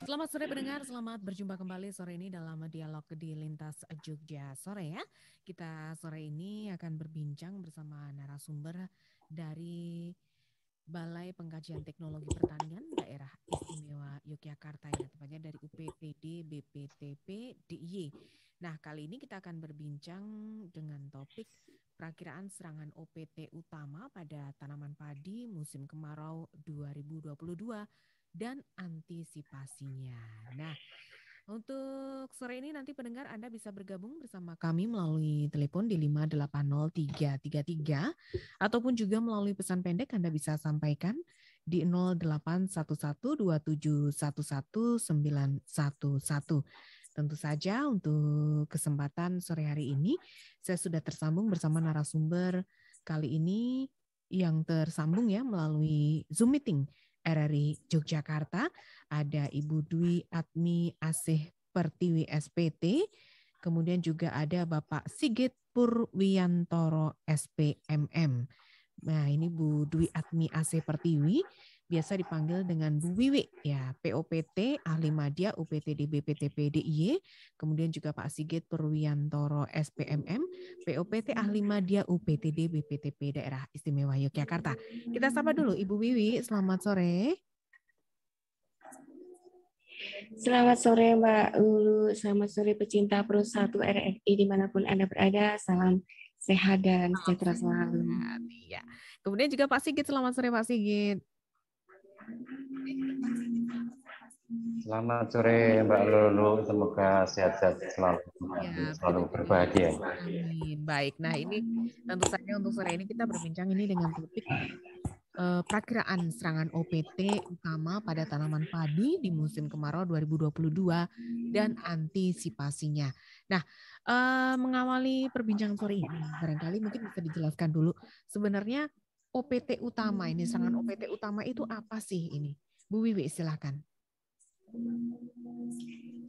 Selamat sore pendengar, selamat berjumpa kembali sore ini dalam dialog di Lintas Jogja Sore ya. Kita sore ini akan berbincang bersama narasumber dari Balai Pengkajian Teknologi Pertanian Daerah Istimewa Yogyakarta ya, tepatnya dari UPTD BPTP DIY. Nah, kali ini kita akan berbincang dengan topik perakiraan serangan OPT utama pada tanaman padi musim kemarau 2022 dan antisipasinya. Nah, untuk sore ini nanti pendengar Anda bisa bergabung bersama kami melalui telepon di 5803333 ataupun juga melalui pesan pendek Anda bisa sampaikan di 081127119111. Tentu saja untuk kesempatan sore hari ini saya sudah tersambung bersama narasumber kali ini yang tersambung ya melalui Zoom meeting RRI Yogyakarta. Ada Ibu Dwi Atmi Asih Pertiwi SPT, kemudian juga ada Bapak Sigit Purwiyantoro SPMM. Nah, ini Bu Dwi Atmi Asih Pertiwi, biasa dipanggil dengan Bu Wiwi ya, POPT Ahli Madya UPTD BPTP DIY, kemudian juga Pak Sigit Purwiyantoro SPMM, POPT Ahli Madya UPTD BPTP Daerah Istimewa Yogyakarta. Kita sapa dulu Ibu Wiwi, selamat sore. Selamat sore Mbak Lulu, selamat sore pecinta Pro 1 RRI dimanapun Anda berada, salam sehat dan sejahtera selalu. Ya. Kemudian juga Pak Sigit, selamat sore Pak Sigit. Selamat sore Mbak Lulu, semoga sehat-sehat selalu, selalu berbahagia. Amin. Baik, nah ini tentu saja untuk sore ini kita berbincang ini dengan topik perakiraan serangan OPT utama pada tanaman padi di musim kemarau 2022 dan antisipasinya. Nah, mengawali perbincangan sore ini, barangkali mungkin bisa dijelaskan dulu sebenarnya OPT utama ini, serangan OPT utama itu apa sih ini? Bu Wiwi, silakan.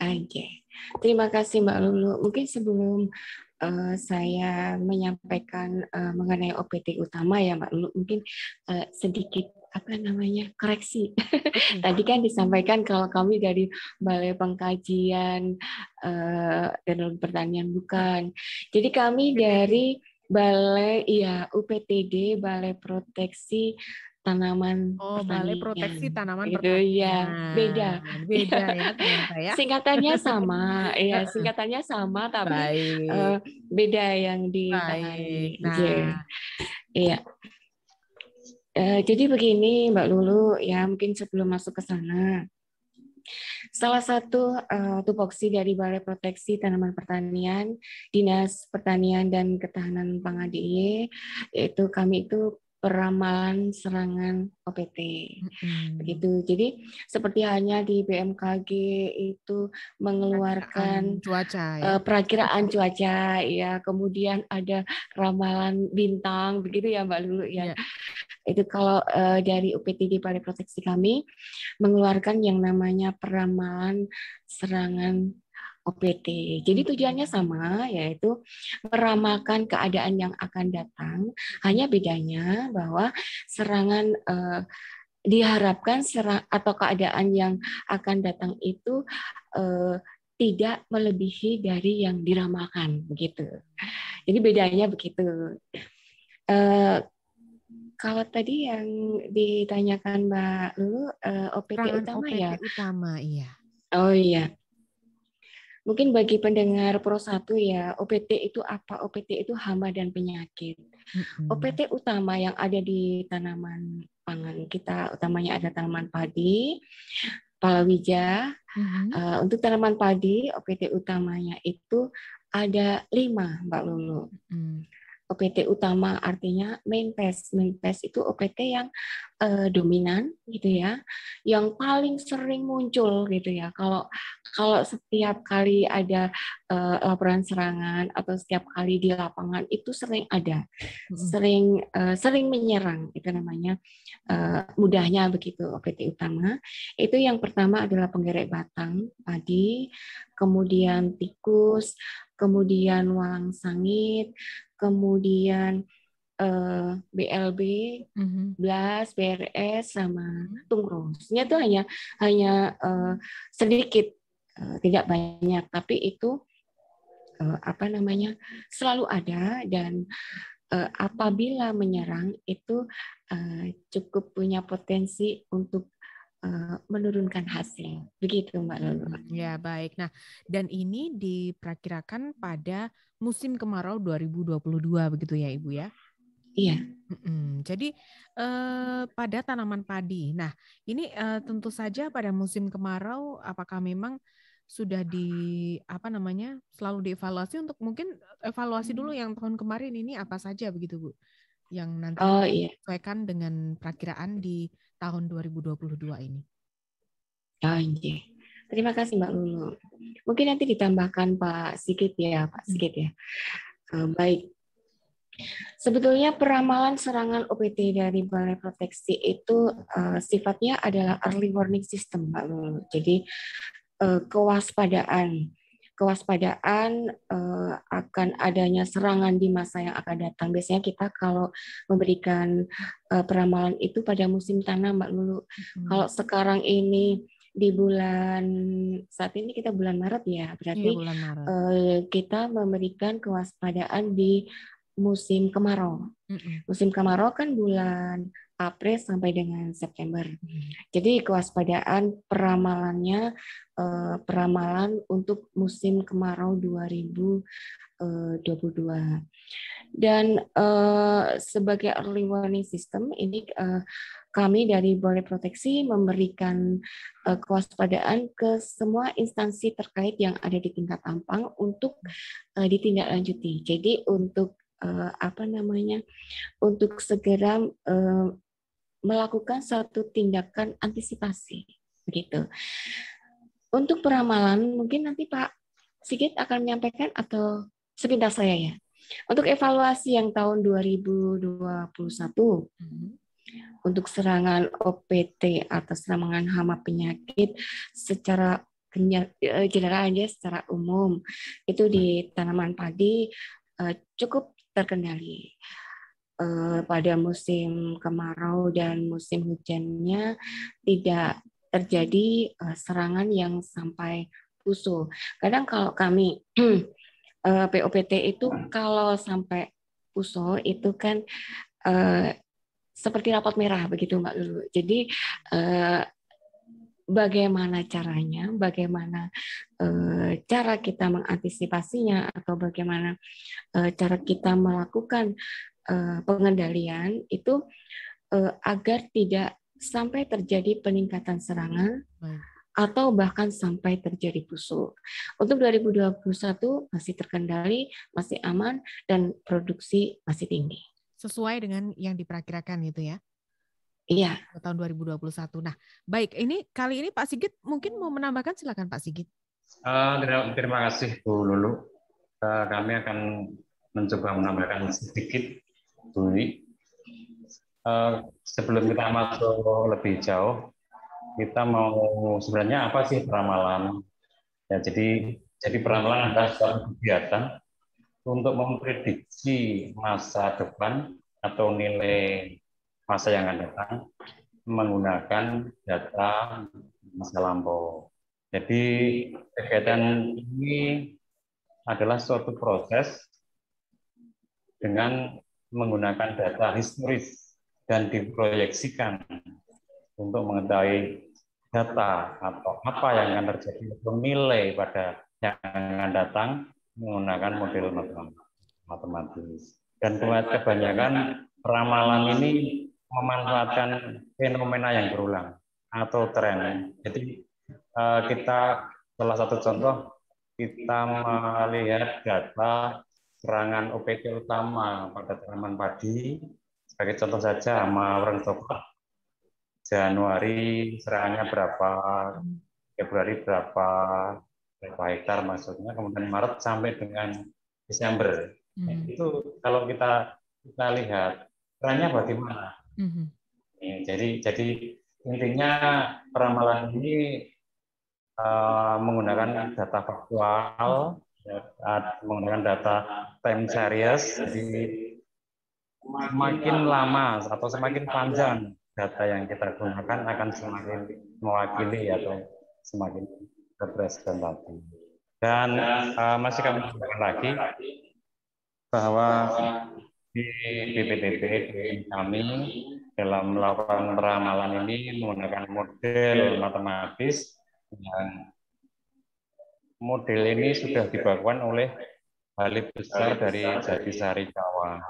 Oke, terima kasih Mbak Lulu. Mungkin sebelum saya menyampaikan mengenai OPT utama ya Mbak Lulu, mungkin sedikit koreksi. Tadi kan disampaikan kalau kami dari Balai Pengkajian Teknologi Pertanian bukan. Jadi kami dari Balai UPTD Balai Proteksi Tanaman Pertanian. Balai Proteksi Tanaman gitu, Pertanian. Ya, beda Ya ternyata ya. Singkatannya sama, ya singkatannya sama tapi beda yang ditangani. Nah, iya. Jadi begini Mbak Lulu ya, mungkin sebelum masuk ke sana. Salah satu tupoksi dari Balai Proteksi Tanaman Pertanian, Dinas Pertanian dan Ketahanan Pangan DIY, yaitu kami itu peramalan serangan OPT. Begitu. Jadi seperti hanya di BMKG itu mengeluarkan cuaca ya. Perakiraan cuaca ya, kemudian ada ramalan bintang begitu ya Mbak Lulu ya. Itu kalau dari UPTD Balai Proteksi kami mengeluarkan yang namanya peramalan serangan OPT. Jadi tujuannya sama, yaitu meramalkan keadaan yang akan datang. Hanya bedanya bahwa serangan diharapkan atau keadaan yang akan datang itu tidak melebihi dari yang diramalkan, begitu. Jadi bedanya begitu. Kalau tadi yang ditanyakan Mbak Lulu, OPT utama OPT ya? utama, iya. Oh iya. Mungkin bagi pendengar Pro 1 ya, OPT itu apa? OPT itu hama dan penyakit. OPT utama yang ada di tanaman pangan kita, utamanya ada tanaman padi, palawija. Untuk tanaman padi, OPT utamanya itu ada 5, Mbak Lulu. OPT utama artinya main pest. Main pest itu OPT yang dominan gitu ya, yang paling sering muncul gitu ya. Kalau setiap kali ada laporan serangan atau setiap kali di lapangan itu sering ada, sering menyerang, itu namanya mudahnya begitu. OPT utama itu yang pertama adalah penggerek batang padi, kemudian tikus, kemudian walang sangit, kemudian BLB, BLAS, BRS, sama Tungrosnya itu hanya sedikit, tidak banyak, tapi itu selalu ada, dan apabila menyerang itu cukup punya potensi untuk menurunkan hasil. Begitu Mbak Lulu. Ya, baik. Nah, dan ini diperkirakan pada musim kemarau 2022 begitu ya Ibu ya? Iya. Jadi pada tanaman padi. Nah, ini tentu saja pada musim kemarau apakah memang sudah selalu dievaluasi untuk mungkin evaluasi dulu yang tahun kemarin ini apa saja begitu Bu? Yang nanti disesuaikan dengan perakiraan di tahun 2022 ini. Iya. Terima kasih Mbak Lulu. Mungkin nanti ditambahkan Pak Sigit ya, Pak Sigit ya. Baik. Sebetulnya peramalan serangan OPT dari Balai Proteksi itu sifatnya adalah early warning system, Mbak Lulu. Jadi kewaspadaan akan adanya serangan di masa yang akan datang. Biasanya kita kalau memberikan peramalan itu pada musim tanam, Mbak Lulu. Kalau sekarang ini di saat ini kita bulan Maret ya, berarti kita memberikan kewaspadaan di musim kemarau. Musim kemarau kan bulan April sampai dengan September. Jadi kewaspadaan peramalannya peramalan untuk musim kemarau 2022. Dan sebagai early warning system ini kami dari Balai Proteksi memberikan kewaspadaan ke semua instansi terkait yang ada di tingkat Ampang untuk ditindaklanjuti. Jadi untuk untuk segera melakukan satu tindakan antisipasi, begitu. Untuk peramalan mungkin nanti Pak Sigit akan menyampaikan atau sepintas saya ya. Untuk evaluasi yang tahun 2021 untuk serangan OPT atau serangan hama penyakit secara general aja, secara umum itu di tanaman padi cukup terkendali. Pada musim kemarau dan musim hujannya tidak terjadi serangan yang sampai pusuh. Kadang kalau kami POPT itu kalau sampai pusuh itu kan seperti rapot merah begitu Mbak Lulu. Jadi bagaimana caranya, bagaimana cara kita mengantisipasinya, atau bagaimana cara kita melakukan pengendalian itu agar tidak sampai terjadi peningkatan serangan atau bahkan sampai terjadi pusuh. Untuk 2021 masih terkendali, masih aman, dan produksi masih tinggi. Sesuai dengan yang diperkirakan gitu ya? Iya. Tahun 2021. Nah, baik. Kali ini Pak Sigit mungkin mau menambahkan, silakan Pak Sigit. Terima kasih Bu Lulu. Kami akan mencoba menambahkan sedikit Bu Wi. Sebelum kita masuk lebih jauh, kita mau sebenarnya apa sih peramalan? Ya, jadi peramalan adalah suatu kegiatan untuk memprediksi masa depan atau nilai masa yang akan datang menggunakan data masa lampau. Jadi kegiatan ini adalah suatu proses dengan menggunakan data historis dan diproyeksikan untuk mengetahui data atau apa yang akan terjadi atau nilai pada yang akan datang menggunakan model matematis. Dan kebanyakan peramalan ini memanfaatkan fenomena yang berulang atau tren. Jadi kita salah satu contoh kita melihat data serangan OPT utama pada tanaman padi. Sebagai contoh saja, hama orang coklat Januari serangannya berapa, Februari berapa hektar maksudnya, kemudian Maret sampai dengan Desember. Itu kalau kita lihat trennya bagaimana. Jadi intinya peramalan ini menggunakan data faktual, menggunakan data time series. Jadi semakin lama atau semakin panjang data yang kita gunakan akan semakin mewakili atau semakin representatif. Dan masih kami tambahkan lagi bahwa di BPTP kami dalam melakukan peramalan ini menggunakan model matematis yang model ini sudah dibakukan oleh Balai Besar dari Jatisari Jawa.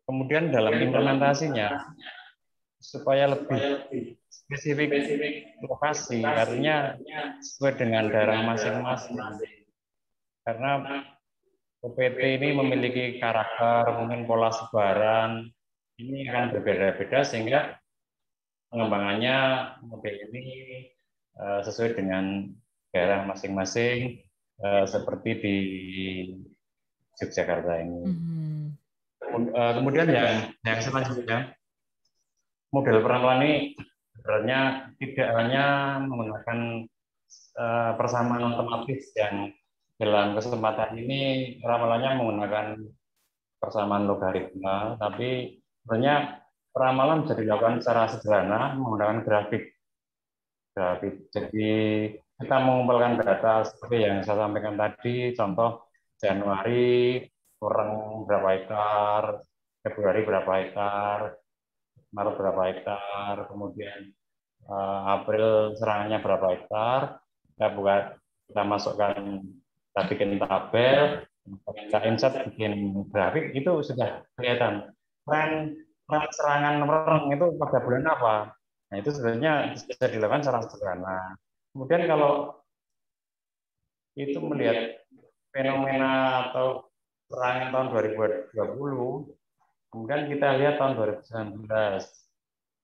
Kemudian dalam implementasinya, supaya lebih spesifik lokasi, artinya sesuai dengan daerah masing-masing. Karena OPT ini memiliki karakter, mungkin pola sebaran, ini akan berbeda-beda sehingga pengembangannya model ini sesuai dengan daerah masing-masing, seperti di Yogyakarta ini. Kemudian yang selanjutnya, model peramalan ini sebenarnya tidak hanya menggunakan persamaan otomatis yang dalam kesempatan ini ramalannya menggunakan persamaan logaritma, tapi sebenarnya peramalan bisa dilakukan secara sederhana menggunakan grafik. Jadi kita mengumpulkan data seperti yang saya sampaikan tadi, contoh Januari orang berapa hektar, Februari berapa hektar, Maret berapa hektar, kemudian April serangannya berapa hektar, kita masukkan, kita bikin tabel, kita insert, bikin grafik, itu sudah kelihatan. Tren serangan mereng itu pada bulan apa? Nah, itu sebenarnya bisa dilakukan secara sederhana. Kemudian kalau itu melihat fenomena atau serangan tahun 2020, kemudian kita lihat tahun 2019,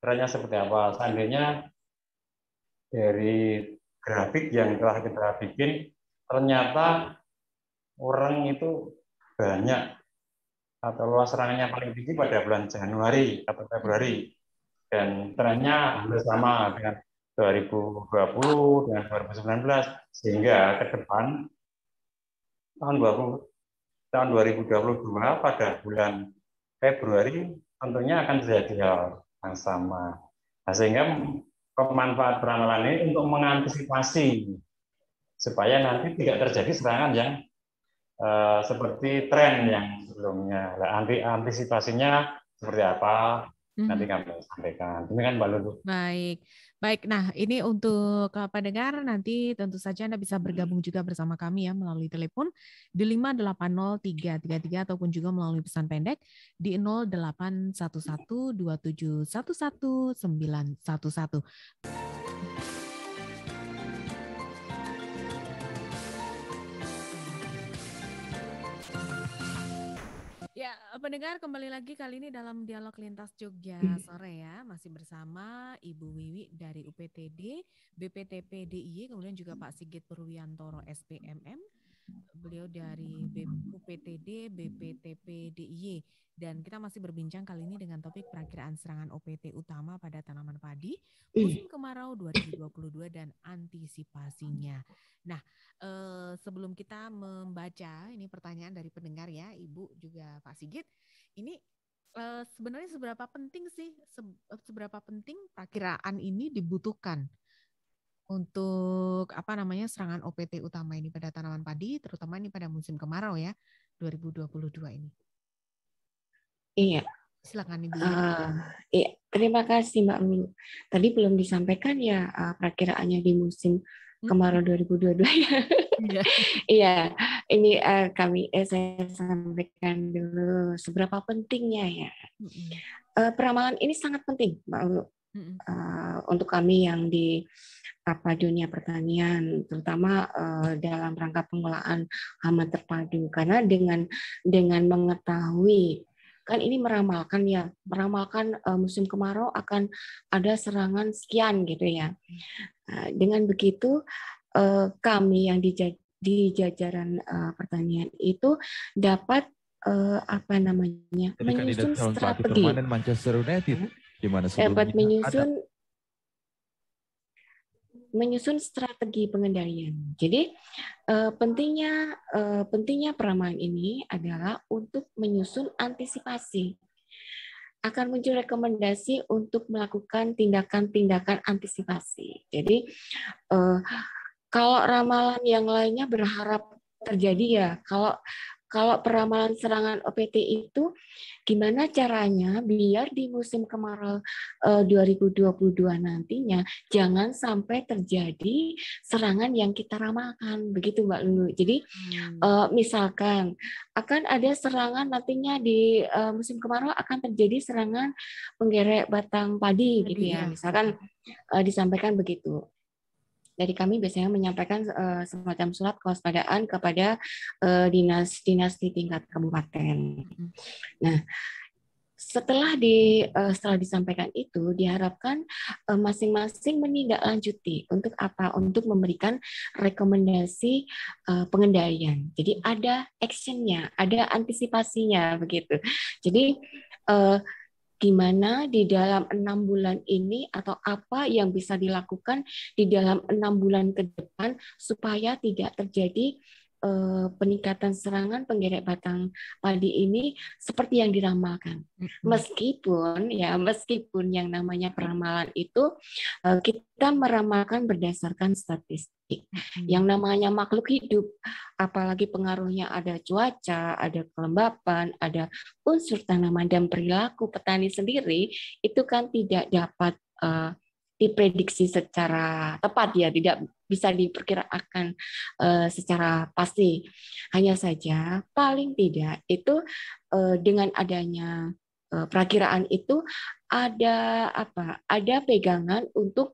trennya seperti apa. Seandainya dari grafik yang telah kita bikin, ternyata orang itu banyak atau luas serangannya paling tinggi pada bulan Januari atau Februari. Dan trennya hampir sama dengan 2020, dengan 2019, sehingga ke depan tahun 2022 pada bulan Februari tentunya akan terjadi hal yang sama. Nah, sehingga pemanfaat peramalan ini untuk mengantisipasi supaya nanti tidak terjadi serangan yang seperti tren yang sebelumnya. Nah, antisipasinya seperti apa? Nanti kami sampaikan. Demikian Mbak Lulu. Baik. Baik, nah ini untuk pendengar nanti tentu saja Anda bisa bergabung juga bersama kami ya melalui telepon di 580-333 ataupun juga melalui pesan pendek di 081127111911. Ya, pendengar kembali lagi kali ini dalam Dialog Lintas Jogja sore ya, masih bersama Ibu Wiwi dari UPTD, BPTP DIY, kemudian juga Pak Sigit Purwiantoro SPMM, beliau dari UPTD, BPTP DIY, dan kita masih berbincang kali ini dengan topik perakiraan serangan OPT utama pada tanaman padi musim kemarau 2022 dan antisipasinya. Nah, sebelum kita membaca ini pertanyaan dari pendengar ya, Ibu juga Pak Sigit, ini sebenarnya seberapa penting sih, seberapa penting perakiraan ini dibutuhkan untuk serangan OPT utama ini pada tanaman padi, terutama ini pada musim kemarau ya 2022 ini. Iya. Silakan Ibu. Iya, terima kasih Mbak Min. Tadi belum disampaikan ya perakiraannya di musim kemarau 2022 ya. Iya, ini saya sampaikan dulu seberapa pentingnya ya. Peramalan ini sangat penting Mbak Ulu. Untuk kami yang di dunia pertanian, terutama dalam rangka pengolahan hama terpadu, karena dengan mengetahui kan ini meramalkan musim kemarau akan ada serangan sekian gitu ya. Dengan begitu kami yang di jajaran pertanian itu dapat menyusun strategi. Manchester United di mana dapat menyusun menyusun strategi pengendalian. Jadi pentingnya peramalan ini adalah untuk menyusun antisipasi. Akan muncul rekomendasi untuk melakukan tindakan-tindakan antisipasi. Jadi kalau ramalan yang lainnya berharap terjadi ya, kalau peramalan serangan OPT itu gimana caranya biar di musim kemarau 2022 nantinya jangan sampai terjadi serangan yang kita ramalkan, begitu Mbak Lulu. Jadi misalkan akan ada serangan nantinya di musim kemarau akan terjadi serangan penggerek batang padi gitu ya. Misalkan disampaikan begitu. Jadi kami biasanya menyampaikan semacam surat kewaspadaan kepada dinas-dinas di tingkat kabupaten. Nah, setelah disampaikan itu, diharapkan masing-masing menindaklanjuti untuk apa? Untuk memberikan rekomendasi pengendalian. Jadi ada action-nya, ada antisipasinya begitu. Jadi gimana di dalam 6 bulan ini atau apa yang bisa dilakukan di dalam 6 bulan ke depan supaya tidak terjadi peningkatan serangan penggerek batang padi ini seperti yang diramalkan. Meskipun yang namanya peramalan itu kita meramalkan berdasarkan statistik. Yang namanya makhluk hidup, apalagi pengaruhnya ada cuaca, ada kelembapan, ada unsur tanaman dan perilaku petani sendiri, itu kan tidak dapat diprediksi secara tepat ya, tidak bisa diperkirakan secara pasti. Hanya saja paling tidak itu dengan adanya perakiraan itu ada pegangan untuk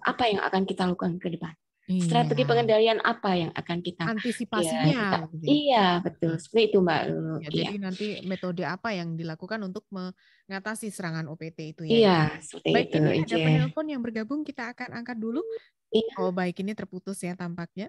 apa yang akan kita lakukan ke depan. Strategi pengendalian apa yang akan kita antisipasinya. Iya, betul. Seperti itu Mbak Lulu. Ya, jadi nanti metode apa yang dilakukan untuk mengatasi serangan OPT itu ya? Iya, seperti baik, itu. Ini ada penelpon yang bergabung, kita akan angkat dulu. Iya. Oh baik, ini terputus ya tampaknya.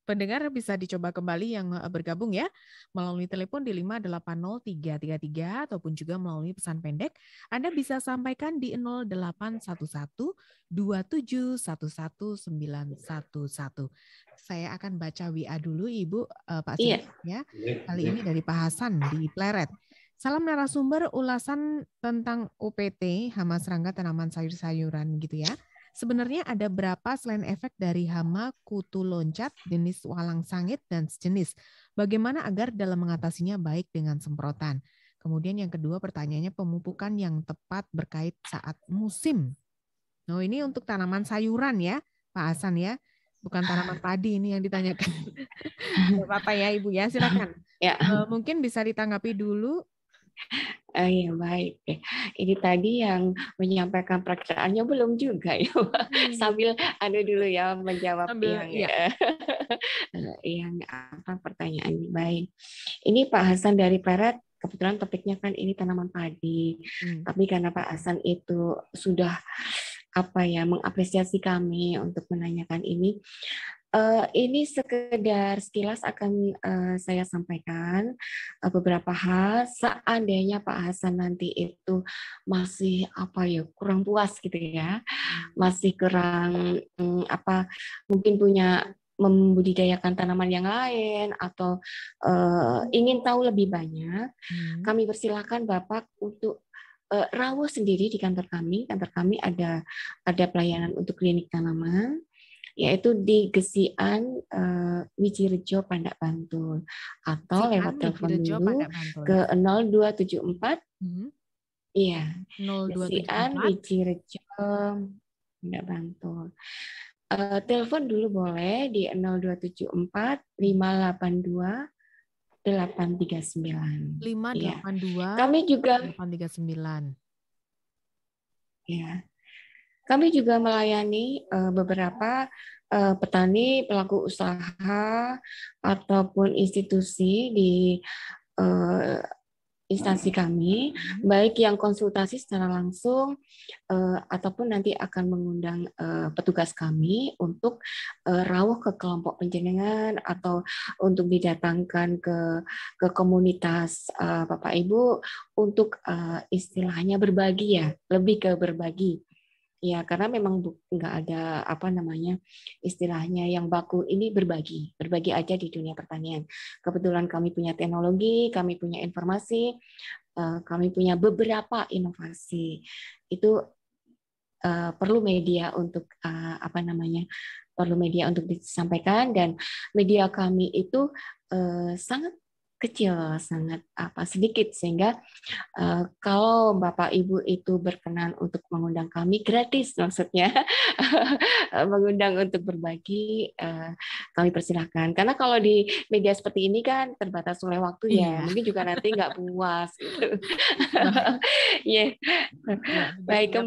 Pendengar bisa dicoba kembali yang bergabung ya, melalui telepon di 580333 ataupun juga melalui pesan pendek. Anda bisa sampaikan di 0811 2711 911. Saya akan baca WA dulu Ibu Pak Sri, ya. Kali ini dari Pak Hasan di Pleret. Salam narasumber, ulasan tentang OPT, hama serangga tanaman sayur-sayuran gitu ya. Sebenarnya ada berapa selain efek dari hama kutu loncat, jenis walang sangit, dan sejenis? Bagaimana agar dalam mengatasinya baik dengan semprotan? Kemudian yang kedua pertanyaannya pemupukan yang tepat berkait saat musim. Nah ini untuk tanaman sayuran ya Pak Hasan ya. Bukan tanaman padi ini yang ditanyakan. Apa ya Ibu ya, silakan. Ya. Mungkin bisa ditanggapi dulu. Ya baik. Ini tadi yang menyampaikan perakiraannya belum juga ya, sambil dulu ya menjawab yang apa pertanyaan ini. Baik. Ini Pak Hasan dari Pleret. Kebetulan topiknya kan ini tanaman padi. Tapi karena Pak Hasan itu sudah mengapresiasi kami untuk menanyakan ini. Ini sekedar sekilas akan saya sampaikan beberapa hal. Seandainya Pak Hasan nanti itu masih kurang puas gitu ya, masih kurang mungkin punya membudidayakan tanaman yang lain atau ingin tahu lebih banyak, kami persilahkan Bapak untuk rawuh sendiri di kantor kami. Kantor kami ada pelayanan untuk klinik tanaman, yaitu di Gesian Wijirejo Pandak Bantul, atau lewat telepon dulu ke 0274 iya 0274 Gesian Wijirejo Pandak Bantul. Telepon dulu boleh di 0274 582 839. 582 ya. Kami juga 839. Ya. Kami juga melayani beberapa petani, pelaku usaha, ataupun institusi di instansi kami, baik yang konsultasi secara langsung ataupun nanti akan mengundang petugas kami untuk rawuh ke kelompok penjenengan atau untuk didatangkan ke komunitas Bapak Ibu untuk istilahnya berbagi ya, lebih ke berbagi. Ya, karena memang nggak ada apa namanya istilahnya yang baku, ini berbagi aja di dunia pertanian. Kebetulan kami punya teknologi, kami punya informasi, kami punya beberapa inovasi. Itu perlu media untuk apa namanya, perlu media untuk disampaikan, dan media kami itu sangat kecil, sangat sedikit, sehingga kalau Bapak Ibu itu berkenan untuk mengundang kami gratis, maksudnya mengundang untuk berbagi, kami persilahkan. Karena kalau di media seperti ini kan terbatas oleh waktu ya, mungkin juga nanti nggak puas gitu. Yeah. Baik,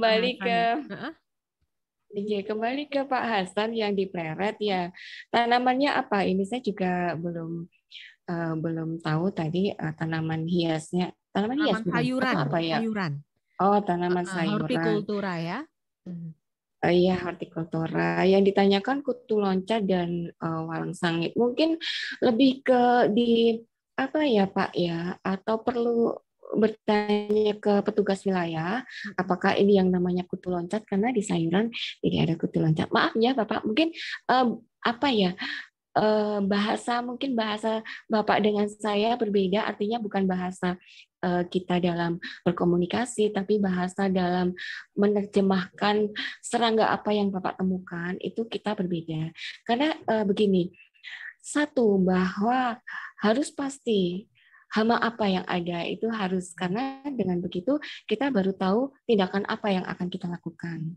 kembali ke Pak Hasan yang di Pleret ya. Tanamannya apa? Ini saya juga belum tahu tadi, tanaman hiasnya. Tanaman hias bukan? Sayuran. Atau apa ya? Sayuran. Oh, tanaman sayuran. Hortikultura ya. Iya, hortikultura. Yang ditanyakan kutu loncat dan walang sangit. Mungkin lebih ke di apa ya Pak ya? Atau perlu bertanya ke petugas wilayah, apakah ini yang namanya kutu loncat, karena di sayuran tidak ada kutu loncat. Maaf ya Bapak, mungkin apa ya? Mungkin bahasa Bapak dengan saya berbeda, artinya bukan bahasa kita dalam berkomunikasi, tapi bahasa dalam menerjemahkan serangga apa yang Bapak temukan, itu kita berbeda. Karena begini, satu, bahwa harus pasti hama apa yang ada itu harus, karena dengan begitu kita baru tahu tindakan apa yang akan kita lakukan.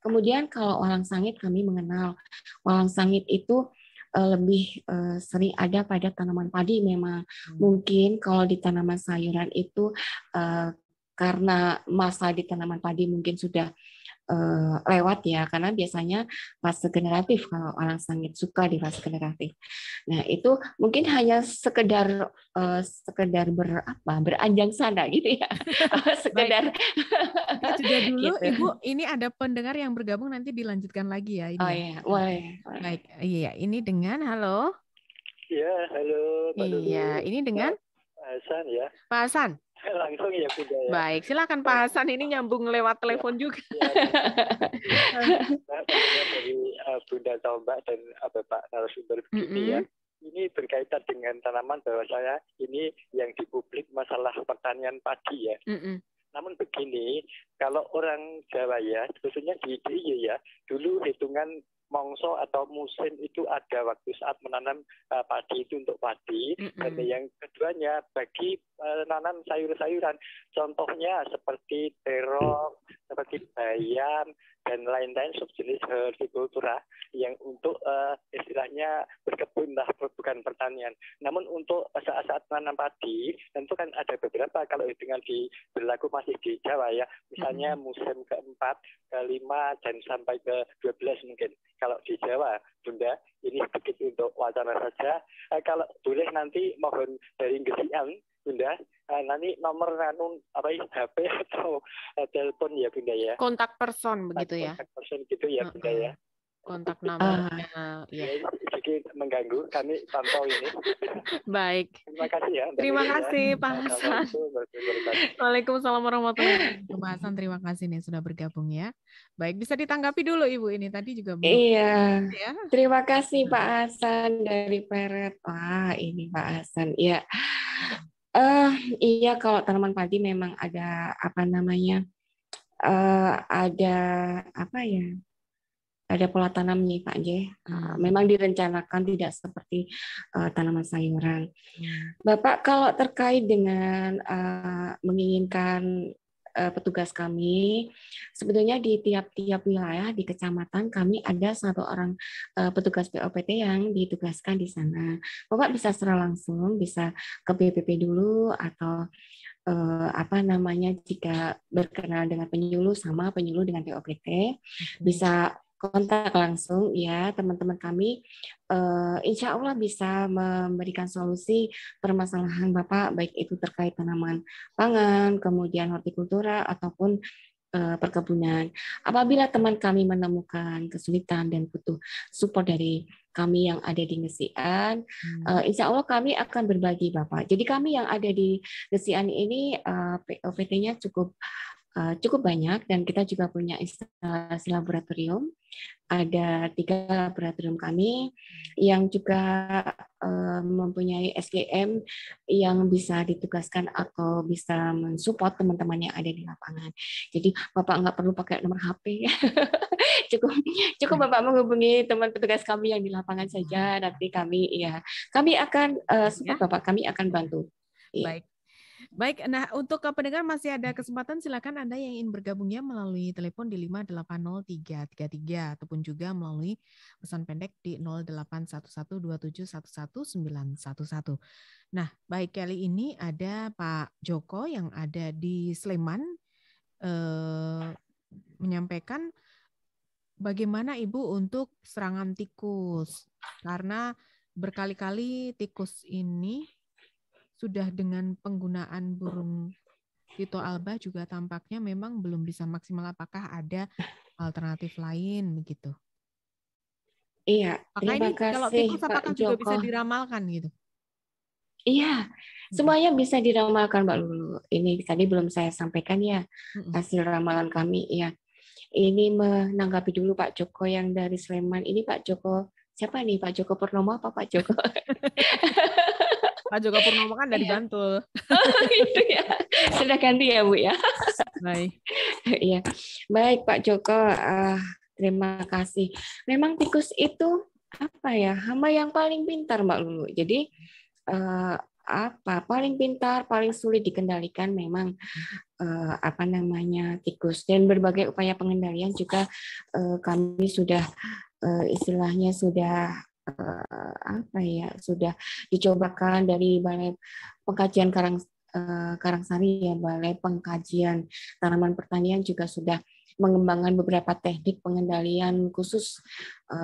Kemudian kalau walang sangit, kami mengenal walang sangit itu lebih sering ada pada tanaman padi. Memang mungkin kalau di tanaman sayuran itu karena masa di tanaman padi mungkin sudah lewat ya, karena biasanya fase generatif, kalau walang sangit suka di fase generatif. Nah, itu mungkin hanya sekedar beranjang sana gitu ya. Sekedar jeda dulu gitu. Ibu, ini ada pendengar yang bergabung, nanti dilanjutkan lagi ya ini. Iya, boleh. Baik, iya, ini dengan halo. Iya, halo Pak Lulu. Iya, ini dengan Pak Hasan ya. Pak Hasan. Langsung ya Bunda ya. Baik, silakan Pak Hasan, ini nyambung lewat telepon juga. Dari Bunda Tombak dan Bapak narasumber begini ya. Ini berkaitan dengan tanaman, bahwa saya ini yang di publik masalah pertanian padi ya. Namun begini, kalau orang Jawa ya, sebetulnya di DIY ya, dulu hitungan mongso atau musim itu ada waktu saat menanam padi itu untuk padi, dan yang keduanya bagi menanam sayur-sayuran, contohnya seperti terong, seperti bayam, dan lain-lain subjenis hortikultura yang untuk istilahnya berkebun lah, bukan pertanian. Namun untuk saat-saat menanam padi, tentu kan ada beberapa, kalau hitungan berlaku masih di Jawa ya, misalnya musim keempat, kelima, dan sampai ke 12 mungkin. Kalau di Jawa, Bunda, ini sedikit untuk wacana saja. Kalau boleh nanti mohon dari Gesian, Bunda, nanti nomor HP atau telepon ya Bunda ya. Kontak person begitu ya. Kontak person gitu ya Bunda ya. Kontak nomornya. Ya. Sedikit mengganggu, kami pantau ini. Baik. Terima kasih ya. Terima kasih Pak Hasan. Waalaikumsalam warahmatullahi wabarakatuh. Pak Hasan, terima kasih nih sudah bergabung ya. Baik, bisa ditanggapi dulu Ibu, ini tadi juga belum. Iya. Ya. Terima kasih Pak Hasan dari Pleret. Wah, ini Pak Hasan. Ya. Iya, kalau tanaman padi memang ada apa namanya? Ada apa ya? Ada pola tanam nih Pak J. Memang direncanakan tidak seperti tanaman sayuran. Bapak, kalau terkait dengan menginginkan petugas kami, sebetulnya di tiap-tiap wilayah di kecamatan kami ada satu orang petugas POPT yang ditugaskan di sana. Bapak bisa secara langsung, bisa ke BPP dulu, atau apa namanya, jika berkenalan dengan penyuluh, sama penyuluh dengan POPT, bisa kontak langsung ya teman-teman kami. Insya Allah bisa memberikan solusi permasalahan Bapak, baik itu terkait tanaman pangan, kemudian hortikultura, ataupun perkebunan. Apabila teman kami menemukan kesulitan dan butuh support dari kami yang ada di Gesian, insya Allah kami akan berbagi Bapak. Jadi kami yang ada di Gesian ini POVT-nya cukup cukup banyak, dan kita juga punya instalasi laboratorium. Ada 3 laboratorium kami yang juga mempunyai SDM yang bisa ditugaskan atau bisa mensupport teman-teman yang ada di lapangan. Jadi Bapak nggak perlu pakai nomor HP. cukup Bapak menghubungi teman petugas kami yang di lapangan saja. Nanti kami akan support Bapak, kami akan bantu. Baik. Baik, nah untuk pendengar masih ada kesempatan, silakan Anda yang ingin bergabungnya melalui telepon di 5803333 ataupun juga melalui pesan pendek di 0811271111. Nah, baik, kali ini ada Pak Joko yang ada di Sleman menyampaikan bagaimana Ibu untuk serangan tikus, karena berkali-kali tikus ini sudah dengan penggunaan burung Tito alba juga tampaknya memang belum bisa maksimal. Apakah ada alternatif lain begitu? Iya, terima kasih. Kalau tikus apakah juga bisa diramalkan gitu? Iya, semuanya bisa diramalkan Mbak Lulu. Ini tadi belum saya sampaikan ya hasil ramalan kami ya. Ini menanggapi dulu Pak Joko yang dari Sleman. Ini Pak Joko siapa nih? Pak Joko Purnomo apa Pak Joko? Pak Joko Purnomo kan dari Bantul. Oh, gitu ya. Sudah ganti ya Bu ya. Baik. Iya. Baik Pak Joko, terima kasih. Memang tikus itu apa ya? Hama yang paling pintar Mbak Lulu. Jadi paling pintar, paling sulit dikendalikan memang tikus, dan berbagai upaya pengendalian juga kami sudah istilahnya sudah sudah dicobakan dari Balai Pengkajian Karangsari ya, Balai Pengkajian Tanaman Pertanian juga sudah mengembangkan beberapa teknik pengendalian khusus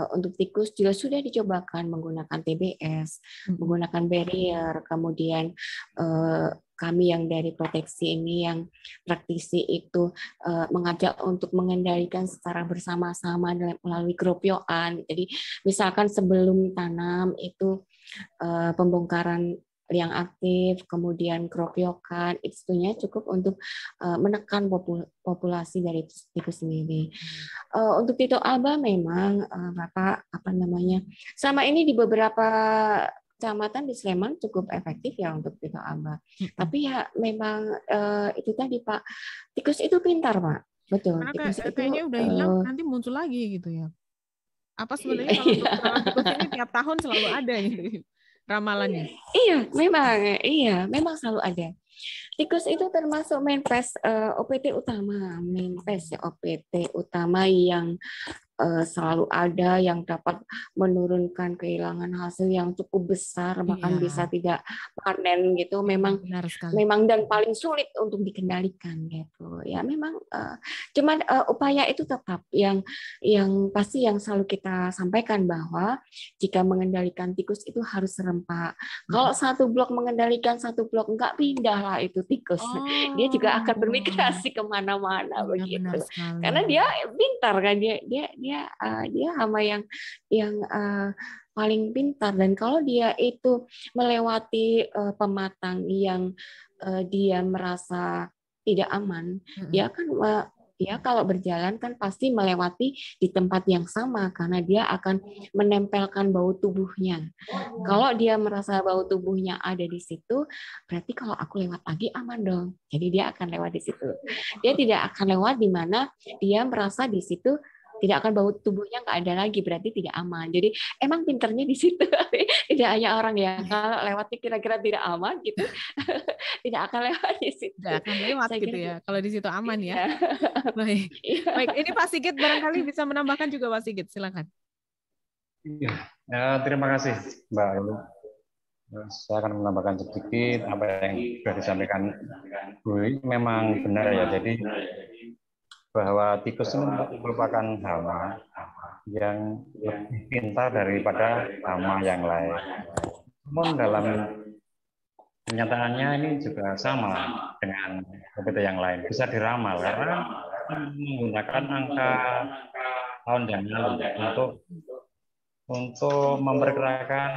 untuk tikus, juga sudah dicobakan menggunakan TBS, menggunakan barrier, kemudian kami yang dari proteksi ini yang praktisi itu mengajak untuk mengendalikan secara bersama-sama melalui keropyokan. Jadi misalkan sebelum tanam itu pembongkaran liang aktif, kemudian keropyokan, itunya cukup untuk menekan populasi dari tikus sendiri. Untuk Tito alba memang Bapak selama ini di beberapa kecamatan di Sleman cukup efektif ya untuk Tito alba. Tapi ya memang itu tadi Pak, tikus itu pintar Pak, betul. Karena tikus kayaknya udah hilang nanti muncul lagi gitu ya. Apa sebenarnya kalau untuk serangan tikus ini tiap tahun selalu ada gitu ramalannya? Memang selalu ada. Tikus itu termasuk main pest OPT utama yang selalu ada, yang dapat menurunkan kehilangan hasil yang cukup besar, bahkan bisa tidak panen gitu. Memang dan paling sulit untuk dikendalikan gitu. Ya memang cuman upaya itu tetap yang pasti yang selalu kita sampaikan bahwa jika mengendalikan tikus itu harus serempak. Kalau satu blok mengendalikan satu blok, enggak pindah lah itu tikus. Dia juga akan bermigrasi kemana-mana begitu. Karena dia pintar kan, dia hama yang paling pintar, dan kalau dia itu melewati pematang yang dia merasa tidak aman, dia kan kalau berjalan kan pasti melewati di tempat yang sama karena dia akan menempelkan bau tubuhnya. Kalau dia merasa bau tubuhnya ada di situ, berarti kalau aku lewat lagi aman dong. Jadi dia akan lewat di situ. Dia tidak akan lewat di mana dia merasa di situ tidak akan bau tubuhnya nggak ada lagi, berarti tidak aman. Jadi emang pinternya di situ. Tidak hanya orang yang kalau lewatnya kira-kira tidak aman gitu, tidak akan lewat di situ. Tidak akan lewat gitu ya. Kalau di situ aman ya. Baik. Baik. Ini Pak Sigit barangkali bisa menambahkan juga Pak Sigit, silakan. Iya. Terima kasih Mbak Lulu. Saya akan menambahkan sedikit apa yang sudah disampaikan Bu. Memang benar ya. Jadi bahwa tikus ini merupakan hama yang lebih pintar daripada hama yang lain. Namun dalam kenyataannya ini juga sama dengan OPT yang lain, bisa diramal karena menggunakan angka tahun yang lalu untuk memperkirakan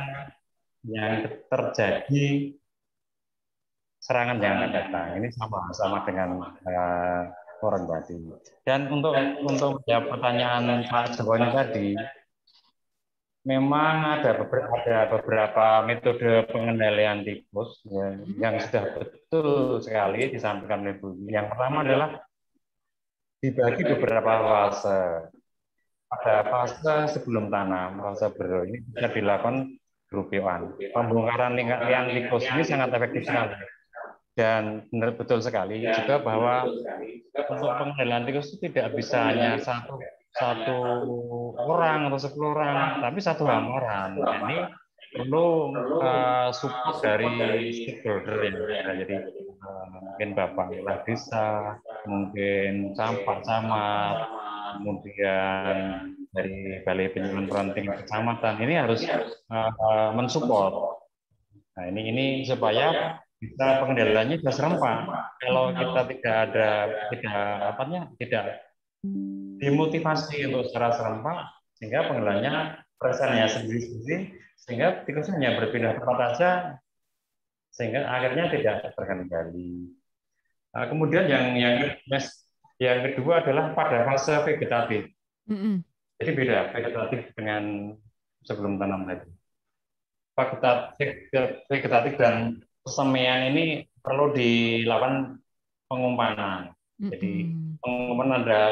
yang terjadi serangan yang akan datang. Ini sama dengan orang tadi. Dan untuk menjawab pertanyaan Pak Joko ini tadi, memang ada beberapa metode pengendalian tikus ya, yang sudah betul sekali disampaikan oleh Bu. Yang pertama adalah dibagi beberapa fase. Ada fase sebelum tanam, fase ber ini bisa dilakukan grup-an. Pembongkaran liang tikus ini sangat efektif sekali. Dan benar betul sekali juga bahwa untuk pengendalian tikus itu tidak bisa hanya satu orang atau 10 orang, tapi satu hamparan. Ini perlu support dari stakeholder yang ada. Jadi mungkin Bapak Kepala Desa, mungkin Camat, kemudian dari Balai Penyelamatan Ranting Kecamatan ini harus mensupport. Nah ini supaya bisa pengendaliannya bisa serempak. Kalau kita tidak dimotivasi untuk secara serempak, sehingga pengendaliannya perasaannya sendiri-sendiri, sehingga tikusnya hanya berpindah tempat saja, sehingga akhirnya tidak terkendali. Nah, kemudian yang kedua adalah pada fase vegetatif. Jadi beda vegetatif dengan sebelum tanam tadi. Vegetatif dan persemaian ini perlu dilakukan pengumpanan. Jadi pengumpanan ada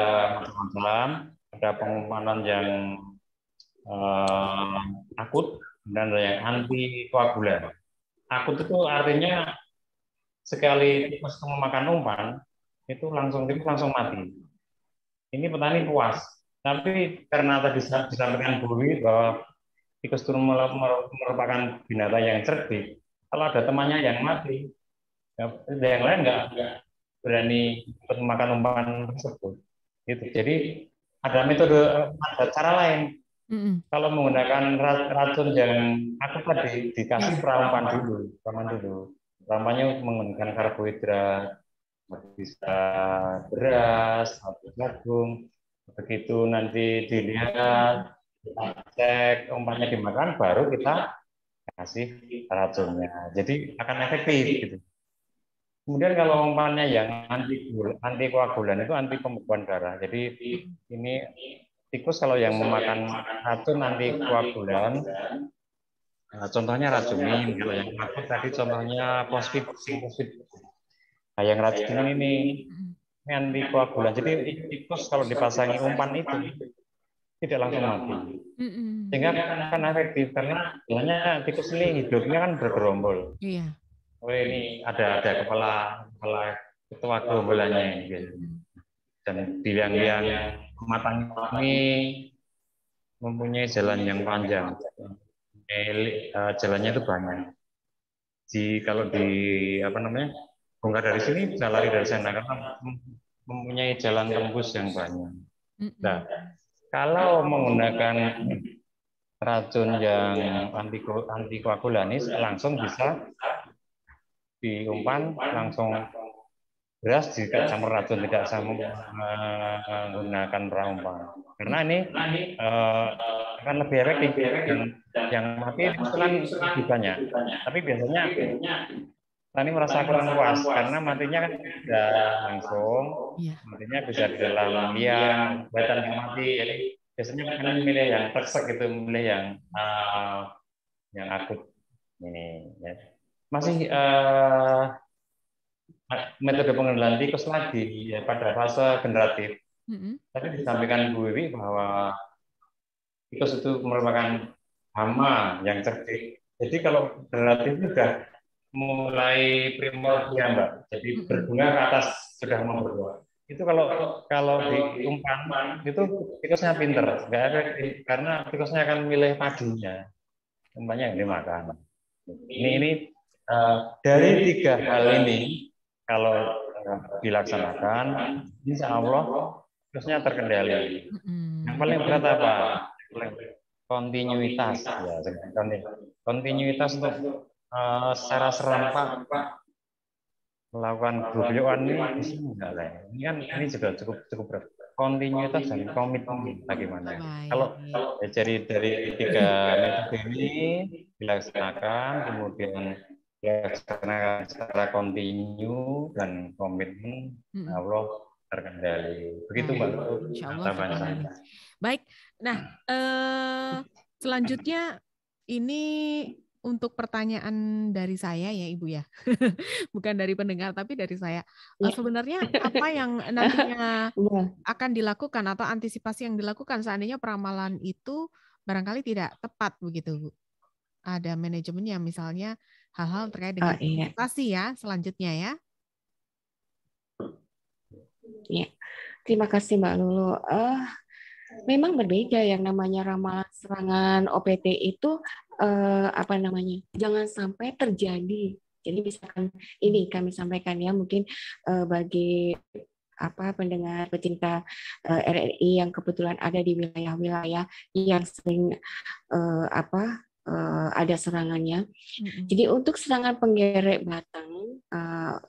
macam-macam, ada pengumpanan yang akut dan ada yang anti koagulan. Akut itu artinya sekali tikus memakan umpan itu tikus langsung mati. Ini petani puas. Tapi karena tadi disampaikan Bu Wi bahwa tikus itu merupakan binatang yang cerdik. Kalau ada temannya yang mati, yang lain nggak berani memakan umpan tersebut. Gitu. Jadi ada cara lain. Kalau menggunakan racun yang akut tadi dikasih perampan dulu. Perampannya menggunakan karbohidrat, bisa beras atau jagung. Begitu nanti dilihat, cek umpannya dimakan, baru kita kasih racunnya. Jadi akan efektif gitu. Kemudian kalau umpannya yang anti koagulan itu anti pembekuan darah. Jadi ini tikus kalau yang memakan racun anti koagulan, contohnya racunin. Kalau yang akut tadi contohnya fosfid. Nah, yang racun ini anti koagulan. Jadi tikus kalau dipasangi umpan itu tidak langsung mati. Sehingga kan efektif karena biasanya tikus ini hidupnya kan bergerombol. Iya. Oh ini ada kepala ketua gerombolannya ini. Dan di liang matang ini mempunyai jalan yang panjang. Jalannya itu banyak. Kalau bongkar dari sini bisa lari dari sana karena mempunyai jalan tembus yang banyak. Nah, kalau menggunakan racun yang anti koagulanis langsung bisa diumpan langsung beras jika campur racun, tidak sama menggunakan praumpan. Karena ini akan lebih efektif yang mati itu kan lebih banyak. Tapi biasanya tani merasa kurang puas karena matinya kan tidak langsung, matinya bisa di dalam liang, kelihatan yang mati. Jadi biasanya kan milih yang tersek gitu, milih yang akut ini. Ya. Masih metode pengendalian tikus lagi ya, pada fase generatif. Tadi disampaikan Bu Wiwi bahwa tikus itu merupakan hama yang cerdik. Jadi kalau generatif itu sudah mulai primordial, Mbak. Jadi berbunga ke atas sudah mau berbuah. Itu kalau diumpan itu tikusnya pinter, nggak efektif karena tikusnya akan milih padunya, umpamanya yang dimakan. Ini dari 3 hal ini kalau dilaksanakan, insya Allah tikusnya terkendali. Yang paling berat apa? Kontinuitas, ya, kontinuitas untuk secara serempak melakukan grup-an ini bisa enggak lah. Ini juga cukup berat. Kontinuitas dan komitmen bagaimana? Kalau dari 3 metode ini dilaksanakan, kemudian dilaksanakan secara kontinu dan komitmen, Allah terkendali. Begitu Mbak. Insya Allah terkendali. Baik, nah selanjutnya ini untuk pertanyaan dari saya ya Ibu ya, bukan dari pendengar tapi dari saya. Sebenarnya apa yang nantinya akan dilakukan atau antisipasi yang dilakukan seandainya peramalan itu barangkali tidak tepat begitu Bu? Ada manajemennya misalnya hal-hal terkait dengan investasi ya selanjutnya ya. Ya, terima kasih Mbak Lulu. Memang berbeda yang namanya ramalan serangan OPT itu jangan sampai terjadi. Jadi misalkan ini kami sampaikan ya mungkin bagi pendengar pecinta RRI yang kebetulan ada di wilayah-wilayah yang sering ada serangannya. Jadi untuk serangan penggerek batang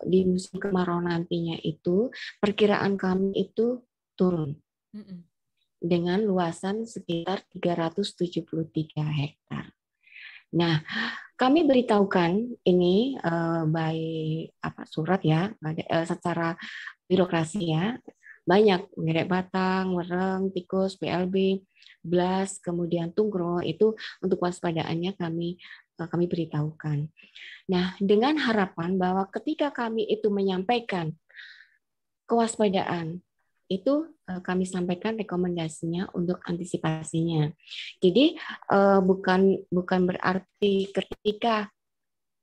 di musim kemarau nantinya itu perkiraan kami itu turun dengan luasan sekitar 373 hektar. Nah, kami beritahukan ini by surat ya, secara birokrasi ya, banyak penggerek batang, wereng, tikus, BLB, blas, kemudian tungkro itu untuk waspadaannya kami beritahukan. Nah, dengan harapan bahwa ketika kami itu menyampaikan kewaspadaan itu kami sampaikan rekomendasinya untuk antisipasinya. Jadi bukan berarti ketika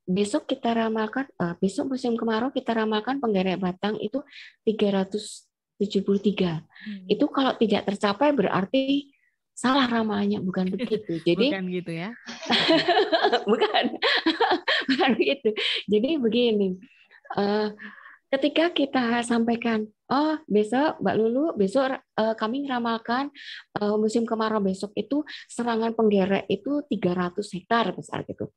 besok kita ramalkan besok musim kemarau kita ramalkan penggerek batang itu 373. Itu kalau tidak tercapai berarti salah ramalannya, bukan begitu. Jadi bukan gitu ya. bukan begitu. Jadi begini. Ketika kita sampaikan, besok Mbak Lulu, besok kami meramalkan musim kemarau besok itu serangan penggerek itu 300 hektar besar gitu.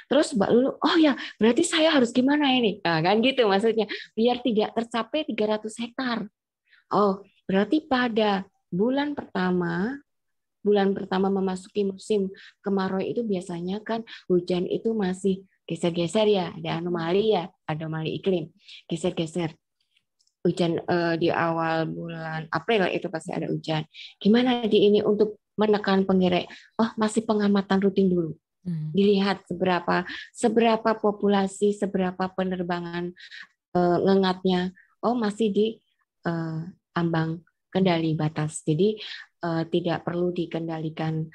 Terus Mbak Lulu, oh ya berarti saya harus gimana ini? Nah, kan gitu maksudnya, biar tidak tercapai 300 hektar. Oh, berarti pada bulan pertama memasuki musim kemarau itu biasanya kan hujan itu masih geser-geser ya, ada anomali iklim, geser-geser. Hujan di awal bulan April itu pasti ada hujan. Gimana di ini untuk menekan penggerek? Oh, masih pengamatan rutin dulu. Dilihat seberapa populasi, seberapa penerbangan ngengatnya. Oh, masih di ambang kendali batas. Jadi tidak perlu dikendalikan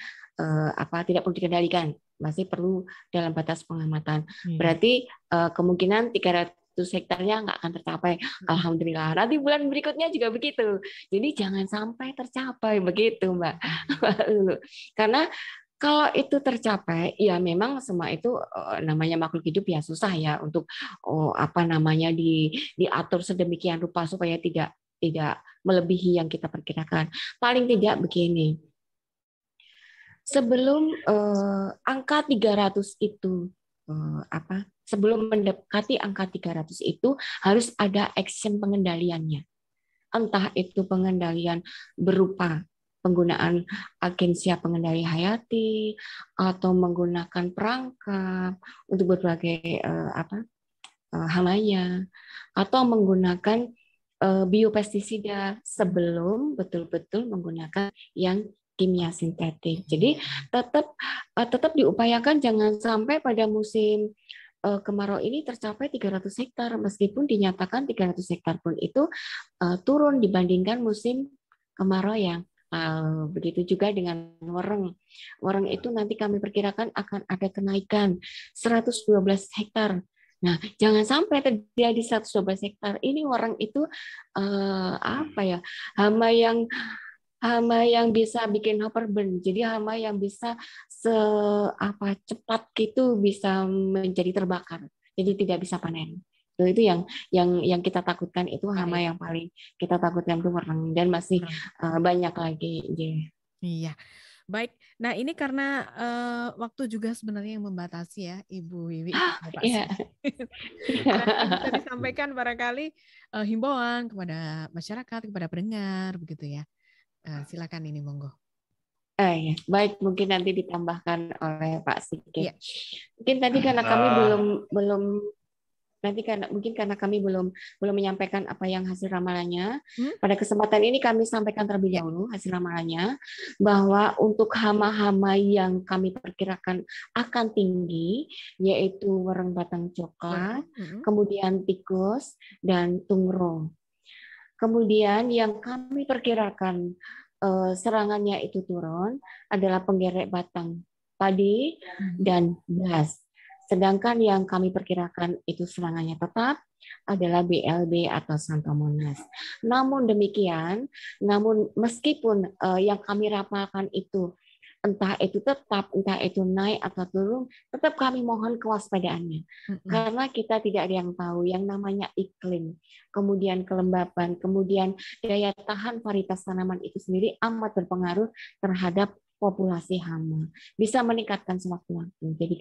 masih perlu dalam batas pengamatan. Berarti kemungkinan 300 hektarnya nggak akan tercapai. Alhamdulillah. Nanti bulan berikutnya juga begitu. Jadi jangan sampai tercapai begitu, Mbak. Karena kalau itu tercapai, ya memang semua itu namanya makhluk hidup ya susah ya untuk diatur sedemikian rupa supaya tidak melebihi yang kita perkirakan. Paling tidak begini. Sebelum angka 300 itu sebelum mendekati angka 300 itu harus ada action pengendaliannya. Entah itu pengendalian berupa penggunaan agensia pengendali hayati atau menggunakan perangkap untuk berbagai hamanya atau menggunakan biopestisida sebelum betul-betul menggunakan yang kimia sintetik. Jadi tetap diupayakan jangan sampai pada musim kemarau ini tercapai 300 hektar meskipun dinyatakan 300 hektar pun itu turun dibandingkan musim kemarau yang begitu juga dengan wereng. Wereng itu nanti kami perkirakan akan ada kenaikan 112 hektar. Nah, jangan sampai terjadi 112 hektar. Ini wereng itu hama yang bisa bikin hopper burn. Jadi hama yang bisa cepat gitu bisa menjadi terbakar. Jadi tidak bisa panen. Itu yang kita takutkan itu hama yang paling kita takutkan itu wereng dan masih banyak lagi. Iya. Baik. Nah, ini karena waktu juga sebenarnya yang membatasi ya, Ibu Wiwi. Iya. Bisa disampaikan barangkali himbauan kepada masyarakat, kepada pendengar begitu ya. Silakan ini monggo. Ya. Baik, mungkin nanti ditambahkan oleh Pak Sigit. Ya. Mungkin tadi karena kami belum nanti karena kami belum menyampaikan apa yang hasil ramalannya. Pada kesempatan ini kami sampaikan terlebih dahulu hasil ramalannya, bahwa untuk hama-hama yang kami perkirakan akan tinggi, yaitu wereng batang coklat, kemudian tikus, dan tungro. Kemudian yang kami perkirakan serangannya itu turun adalah penggerek batang padi dan beras. Sedangkan yang kami perkirakan itu serangannya tetap adalah BLB atau Xanthomonas. Namun demikian, meskipun yang kami rapalkan itu entah itu tetap, entah itu naik atau turun, tetap kami mohon kewaspadaannya. Karena kita tidak ada yang tahu yang namanya iklim, kemudian kelembapan, kemudian daya tahan varietas tanaman itu sendiri amat berpengaruh terhadap populasi hama. Bisa meningkatkan sewaktu-waktu. Jadi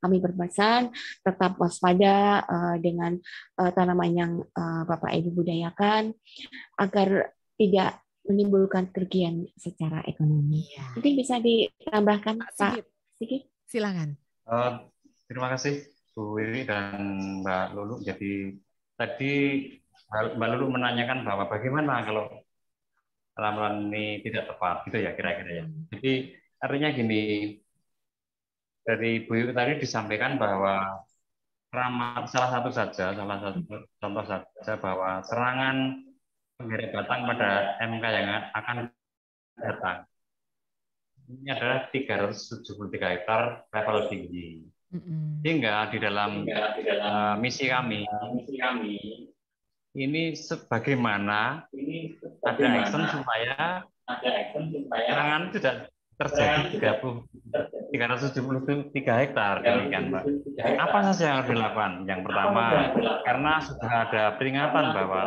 kami berpesan tetap waspada dengan tanaman yang Bapak Ibu budayakan agar tidak menimbulkan kerugian secara ekonomi. Mungkin bisa ditambahkan Pak Sigit? Silakan. Terima kasih Bu Wiwi dan Mbak Lulu. Jadi tadi Mbak Lulu menanyakan bahwa bagaimana kalau ramalan ini tidak tepat, gitu ya kira-kira ya. Jadi artinya gini, dari Bu Wiwi tadi disampaikan bahwa salah satu contoh saja bahwa serangan penggerek batang pada MK yang akan datang ini adalah 373 hektar level tinggi. Sehingga di dalam misi kami ini sebagaimana ada action supaya serangan tidak terjadi 373 hektar demikian Pak. Apa saja yang harus dilakukan? Yang pertama, karena sudah ada peringatan bahwa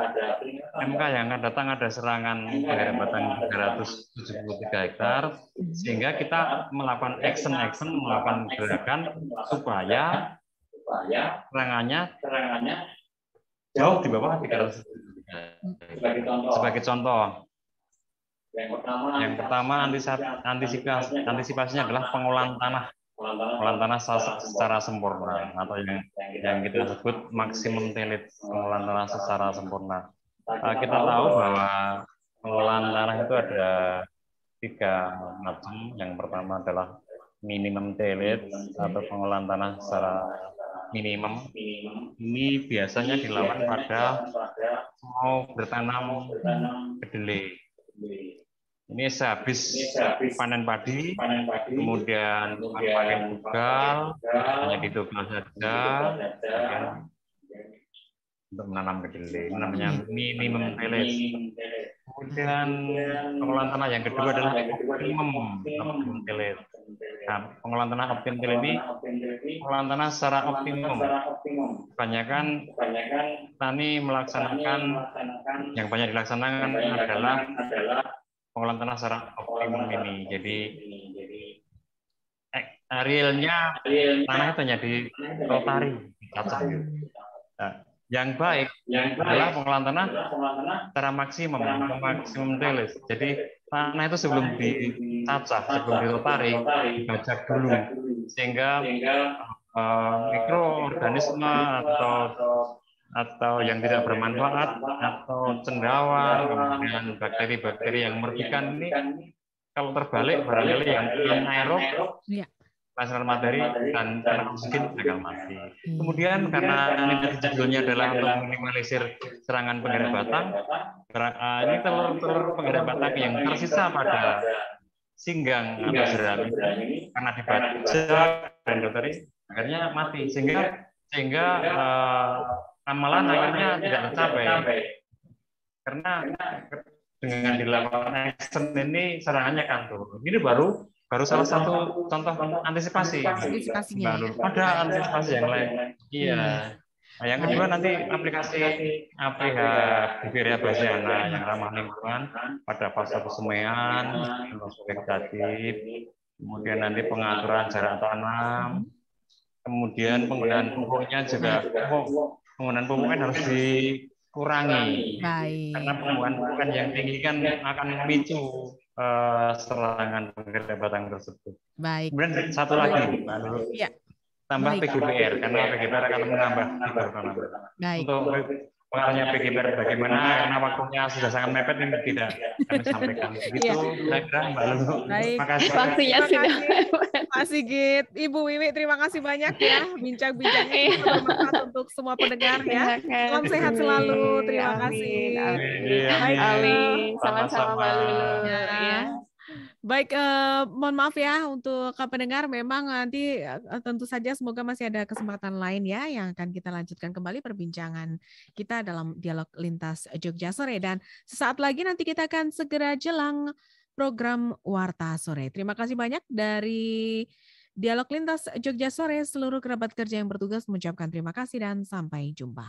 MK yang akan datang ada serangan penggerek batang 373 hektar, sehingga kita melakukan action melakukan gerakan supaya serangannya jauh di bawah 373. Sebagai contoh, yang pertama antisipasinya adalah pengolahan tanah secara sempurna atau yang kita sebut maksimum telit, pengolahan tanah secara sempurna. Kita tahu bahwa pengolahan tanah itu ada 3 macam. Yang pertama adalah minimum telit atau pengolahan tanah secara minimum. Ini biasanya dilakukan pada mau bertanam kedelai. Ini sehabis panen padi, kemudian pakai bugal, hanya ditugal saja, untuk menanam kedelai. Ini namanya minimum telit. Kemudian pengolahan tanah yang kedua adalah optimum telit. Nah, pengolahan tanah optimum telit ini pengolahan tanah secara optimum. Kebanyakan petani melaksanakan, yang banyak dilaksanakan adalah pengolahan tanah secara optimum ini. Jadi realnya tanah itu hanya di rotari, dicacah. Nah, yang baik adalah pengolahan tanah secara maksimum telit. Jadi tanah itu sebelum dicacah, sebelum dirotari, dibajak dulu sehingga mikroorganisme atau yang tidak bermanfaat atau cendawan, kemudian bakteri-bakteri yang merugikan ini kalau terbalik barangkali yang anaerob, pelayanan materi dan oksigen akan mati. Kemudian karena ini judulnya adalah untuk meminimalisir serangan penggerek batang, ini telur penggerek batang yang tersisa pada singgang atau jerami karena dibajak dan doteri akhirnya mati sehingga amalan akhirnya tidak tercapai karena dengan dilakukan action ini serangannya kan turun. Ini baru salah satu contoh antisipasi. Ada antisipasi yang lain. Iya. Nah, yang kedua nanti aplikasi APH Biveria bassiana yang ramah lingkungan pada fase pesemaian, vegetatif, kemudian nanti pengaturan jarak tanam, kemudian penggunaan pupuknya juga penggunaan pupuk kan harus dikurangi. Karena penggunaan yang tinggi kan akan memicu serangan penggerek batang tersebut. Baik. Kemudian satu lagi, Mbak Lulu. Ya. tambah PGPR karena PGPR akan menambah fitur. Untuk pengaruhnya PGPR bagaimana karena waktunya sudah sangat mepet yang tidak kami sampaikan. Begitu kira-kira Mbak Lulu. Baik. Makasih. Waktunya sudah Pak Sigit, Ibu Wiwi, terima kasih banyak ya bincang-bincangnya bermanfaat untuk semua pendengar ya. Salam sehat selalu. Terima kasih. Amin. Sama-sama Mbak Lulu. Ya. Baik, mohon maaf ya untuk pendengar, memang nanti tentu saja semoga masih ada kesempatan lain ya yang akan kita lanjutkan kembali perbincangan kita dalam dialog lintas Jogja Sore, dan sesaat lagi nanti kita akan segera jelang program Warta Sore. Terima kasih banyak dari Dialog Lintas Jogja Sore, seluruh kerabat kerja yang bertugas mengucapkan terima kasih dan sampai jumpa.